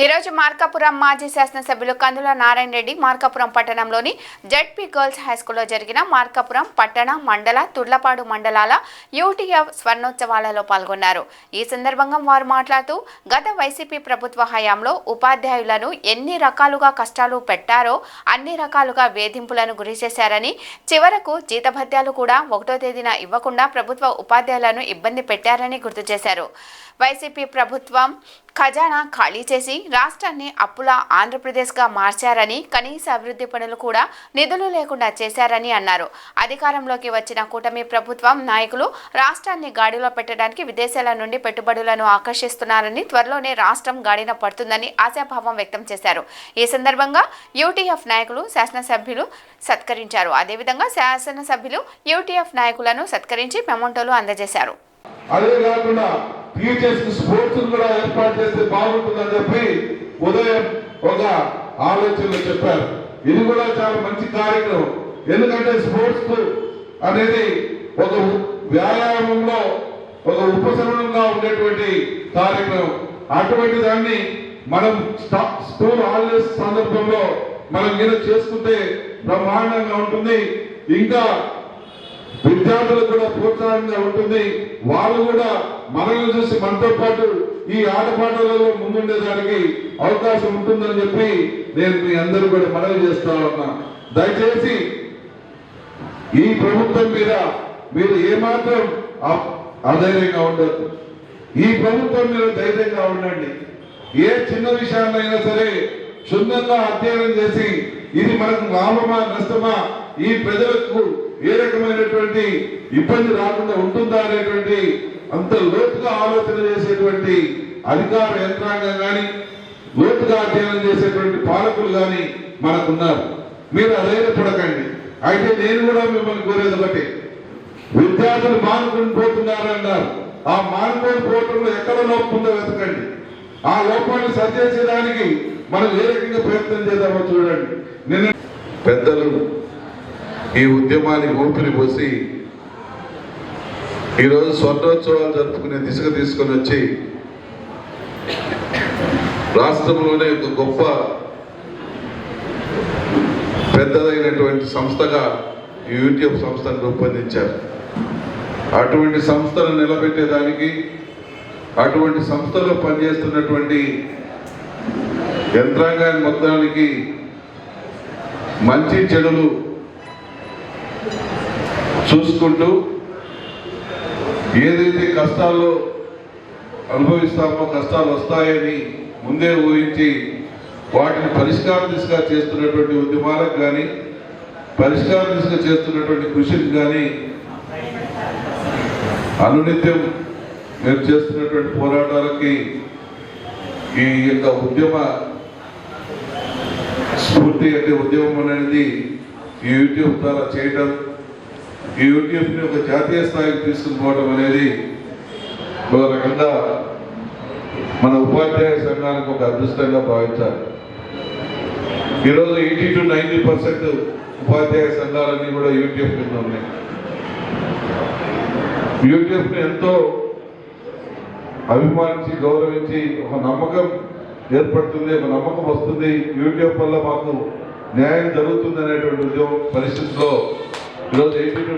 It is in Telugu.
ఈరోజు మార్కాపురం మాజీ శాసనసభ్యులు కందుల నారాయణ రెడ్డి మార్కాపురం పట్టణంలోని జెడ్పీ గర్ల్స్ హైస్కూల్లో జరిగిన మార్కాపురం పట్టణ మండల తుర్లపాడు మండలాల యూటీఎఫ్ స్వర్ణోత్సవాలలో పాల్గొన్నారు. ఈ సందర్భంగా వారు మాట్లాడుతూ గత వైసీపీ ప్రభుత్వ హయాంలో ఉపాధ్యాయులను ఎన్ని రకాలుగా కష్టాలు పెట్టారో అన్ని రకాలుగా వేధింపులను గురిచేశారని, చివరకు జీతభత్యాలు కూడా 1వ తేదీన ఇవ్వకుండా ప్రభుత్వ ఉపాధ్యాయులను ఇబ్బంది పెట్టారని గుర్తు చేశారు. వైసీపీ ప్రభుత్వం ఖజానా ఖాళీ చేసి రాష్ట్రాన్ని అప్పుల ఆంధ్రప్రదేశ్గా మార్చారని, కనీస అభివృద్ధి పనులు కూడా నిధులు లేకుండా చేశారని అన్నారు. అధికారంలోకి వచ్చిన కూటమి ప్రభుత్వం నాయకులు రాష్ట్రాన్ని గాడిలో పెట్టడానికి విదేశాల నుండి పెట్టుబడులను ఆకర్షిస్తున్నారని, త్వరలోనే రాష్ట్రం గాడిన పడుతుందని ఆశాభావం వ్యక్తం చేశారు. ఈ సందర్భంగా యూటీఎఫ్ నాయకులు శాసనసభ్యులు సత్కరించారు. అదేవిధంగా శాసనసభ్యులు యూటీఎఫ్ నాయకులను సత్కరించి మెమోంటోలు అందజేశారు. అదే కాకుండా టీచర్స్ స్పోర్ట్స్ కూడా ఏర్పాటు చేస్తే బాగుంటుందని చెప్పి ఉదయం ఒక ఆలోచనలు చెప్పారు. ఇది కూడా చాలా మంచి కార్యక్రమం. ఎందుకంటే స్పోర్ట్స్ అనేది ఒక వ్యాయామంలో ఒక ఉపశమనంగా ఉండేటువంటి కార్యక్రమం. అటువంటి దాన్ని మనం స్కూల్ హాలిడేస్ సందర్భంలో మనం చేసుకుంటే బ్రహ్మాండంగా ఉంటుంది. ఇంకా విద్యార్థులకు కూడా ప్రోత్సాహంగా ఉంటుంది. వాళ్ళు కూడా మనల్ని చూసి మనతో పాటు ఈ ఆటపాటలలో ముందుండేదానికి అవకాశం ఉంటుందని చెప్పి నేను మీ అందరూ కూడా మనవి చేస్తా ఉన్నా. దయచేసి ఈ ప్రభుత్వం మీద మీరు ఏమాత్రం అధైర్యంగా ఉండదు. ఈ ప్రభుత్వం మీద ధైర్యంగా ఉండండి. ఏ చిన్న విషయాన్నైనా సరే క్షుణ్ణంగా అధ్యయనం చేసి ఇది మనకు లాభమా నష్టమా, ఈ ప్రజలకు ఏ రకమైనటువంటి ఇబ్బంది రాకుండా ఉంటుందా అనేటువంటి అంత లోతుగా ఆలోచన చేసేటువంటి అధికార యంత్రాంగం కానీ, లోతుగా అధ్యయనం చేసేటువంటి పాలకులు కానీ మనకున్నారు. మీరు అధైర్యపడకండి. అయితే నేను కూడా మిమ్మల్ని కోరేది ఒకటి, విద్యార్థులు మానుకుని పోతున్నారన్నారు. ఆ మానుకొని పోవడంలో ఎక్కడ లోపం ఉందో వెతకండి. ఆ లోపాన్ని సరిచేసేదానికి మనం ఏ రకంగా ప్రయత్నం చేద్దామో చూడండి. నిన్న పెద్దలు ఈ ఉద్యమానికి ఊపిరి పోసి ఈరోజు స్వర్ణోత్సవాలు జరుపుకునే దిశగా తీసుకొని వచ్చి రాష్ట్రంలోనే ఒక గొప్ప పెద్దదైనటువంటి సంస్థగా ఈ యూటీఎఫ్ సంస్థను రూపొందించారు. అటువంటి సంస్థను నిలబెట్టేదానికి, అటువంటి సంస్థలో పనిచేస్తున్నటువంటి యంత్రాంగాన్ని మొత్తానికి మంచి చెడులు చూసుకుంటూ ఏదైతే కష్టాల్లో అనుభవిస్తామో, కష్టాలు వస్తాయని ముందే ఊహించి వాటిని పరిష్కార దిశగా చేస్తున్నటువంటి ఉద్యమాలకు కానీ, పరిష్కార దిశగా చేస్తున్నటువంటి కృషికి కానీ, అనునిత్యం మీరు చేస్తున్నటువంటి పోరాటాలకి ఈ యొక్క ఉద్యమ స్ఫూర్తి అంటే ఉద్యమం అనేది ఈ యూట్యూబ్ ద్వారా చేయటం, ఈ యూట్యూబ్ని ఒక జాతీయ స్థాయికి తీసుకుపోవడం అనేది ఒక రకంగా మన ఉపాధ్యాయ సంఘానికి ఒక అదృష్టంగా భావించాలి. ఈరోజు 80 to 90% ఉపాధ్యాయ సంఘాలన్నీ కూడా యూట్యూబ్ కింద ఉన్నాయి. యూట్యూబ్ని ఎంతో అభిమానించి గౌరవించి ఒక నమ్మకం ఏర్పడుతుంది, ఒక నమ్మకం వస్తుంది. యూట్యూబ్ వల్ల మాకు న్యాయం జరుగుతుంది అనేటువంటి ఉద్యోగ పరిస్థితిలో ఈరోజు 80